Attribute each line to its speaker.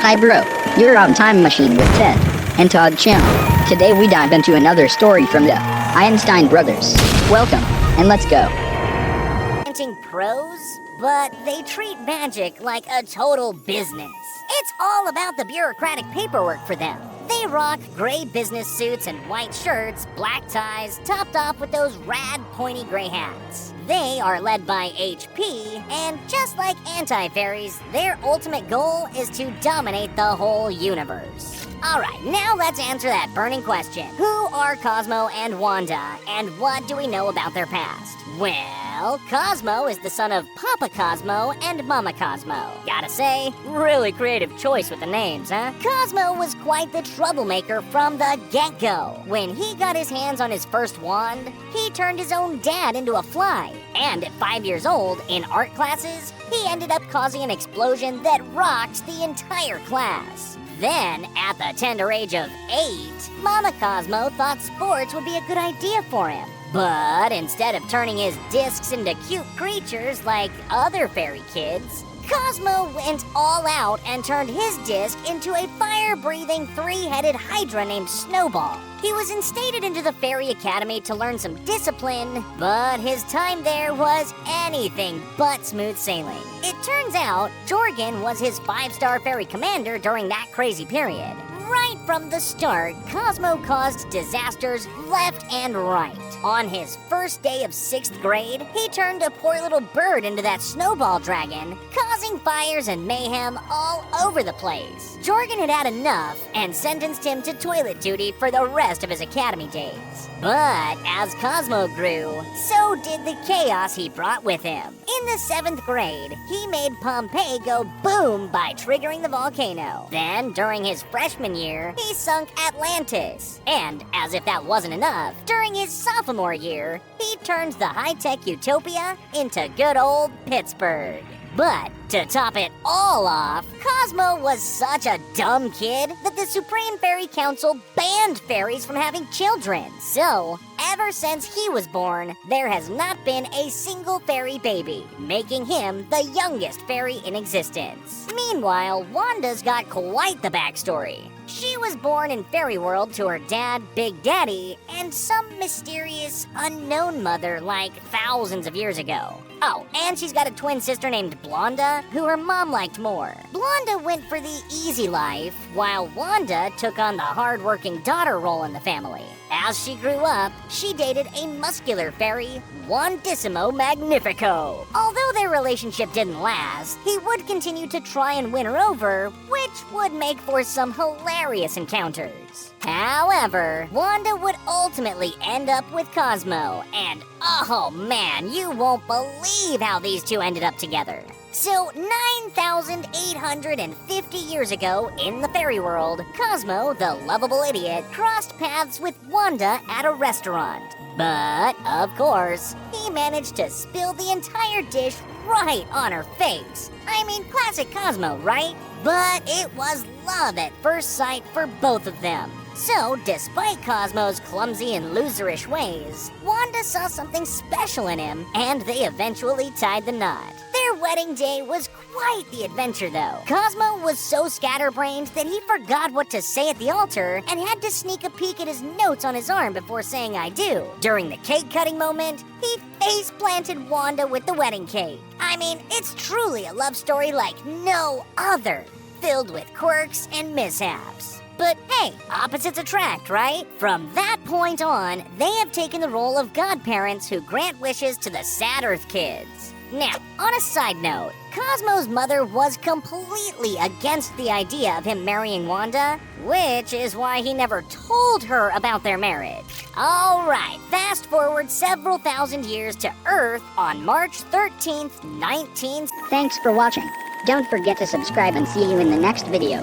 Speaker 1: Hi bro, you're on Time Machine with Ted and Tod channel. Today we dive into another story from the Einstein brothers. Welcome, and let's go.
Speaker 2: Pros, but they treat magic like a total business. It's all about the bureaucratic paperwork for them. They rock gray business suits and white shirts, black ties, topped off with those rad pointy gray hats. They are led by HP, and just like anti-fairies, their ultimate goal is to dominate the whole universe. Alright, now let's answer that burning question. Who are Cosmo and Wanda, and what do we know about their past? Well, Cosmo is the son of Papa Cosmo and Mama Cosmo. Gotta say, really creative choice with the names, huh? Cosmo was quite the troublemaker from the get-go. When he got his hands on his first wand, he turned his own dad into a fly. And at 5 years old, in art classes, he ended up causing an explosion that rocked the entire class. Then, at the tender age of 8, Mama Cosmo thought sports would be a good idea for him. But instead of turning his discs into cute creatures like other fairy kids, Cosmo went all out and turned his disc into a fire-breathing three-headed hydra named Snowball. He was instated into the Fairy Academy to learn some discipline, but his time there was anything but smooth sailing. It turns out, Jorgen was his 5-star fairy commander during that crazy period. Right from the start, Cosmo caused disasters left and right. On his first day of 6th grade, he turned a poor little bird into that snowball dragon, causing fires and mayhem all over the place. Jorgen had had enough and sentenced him to toilet duty for the rest of his academy days. But as Cosmo grew, so did the chaos he brought with him. In the 7th grade, he made Pompeii go boom by triggering the volcano. Then, during his freshman year, he sunk Atlantis. And, as if that wasn't enough, during his sophomore year, he turned the high-tech utopia into good old Pittsburgh. But, to top it all off, Cosmo was such a dumb kid that the Supreme Fairy Council banned fairies from having children. So, ever since he was born, there has not been a single fairy baby, making him the youngest fairy in existence. Meanwhile, Wanda's got quite the backstory. She was born in Fairy World to her dad, Big Daddy, and some mysterious, unknown mother like thousands of years ago. Oh, and she's got a twin sister named Blonda, who her mom liked more. Blonda went for the easy life, while Wanda took on the hard-working daughter role in the family. As she grew up, she dated a muscular fairy, Wandissimo Magnifico. Although their relationship didn't last, he would continue to try and win her over, which would make for some hilarious encounters. However, Wanda would ultimately end up with Cosmo, and oh man, you won't believe how these two ended up together. So, 9,850 years ago, in the fairy world, Cosmo, the lovable idiot, crossed paths with Wanda at a restaurant. But, of course, he managed to spill the entire dish right on her face. I mean, classic Cosmo, right? But it was love at first sight for both of them. So, despite Cosmo's clumsy and loserish ways, Wanda saw something special in him, and they eventually tied the knot. Their wedding day was quite the adventure, though. Cosmo was so scatterbrained that he forgot what to say at the altar and had to sneak a peek at his notes on his arm before saying I do. During the cake-cutting moment, he face-planted Wanda with the wedding cake. I mean, it's truly a love story like no other, filled with quirks and mishaps. But hey, opposites attract, right? From that point on, they have taken the role of godparents who grant wishes to the sad Earth kids. Now, on a side note, Cosmo's mother was completely against the idea of him marrying Wanda, which is why he never told her about their marriage. Alright, fast forward several thousand years to Earth on March 13th, 19...
Speaker 1: Thanks for watching. Don't forget to subscribe and see you in the next video.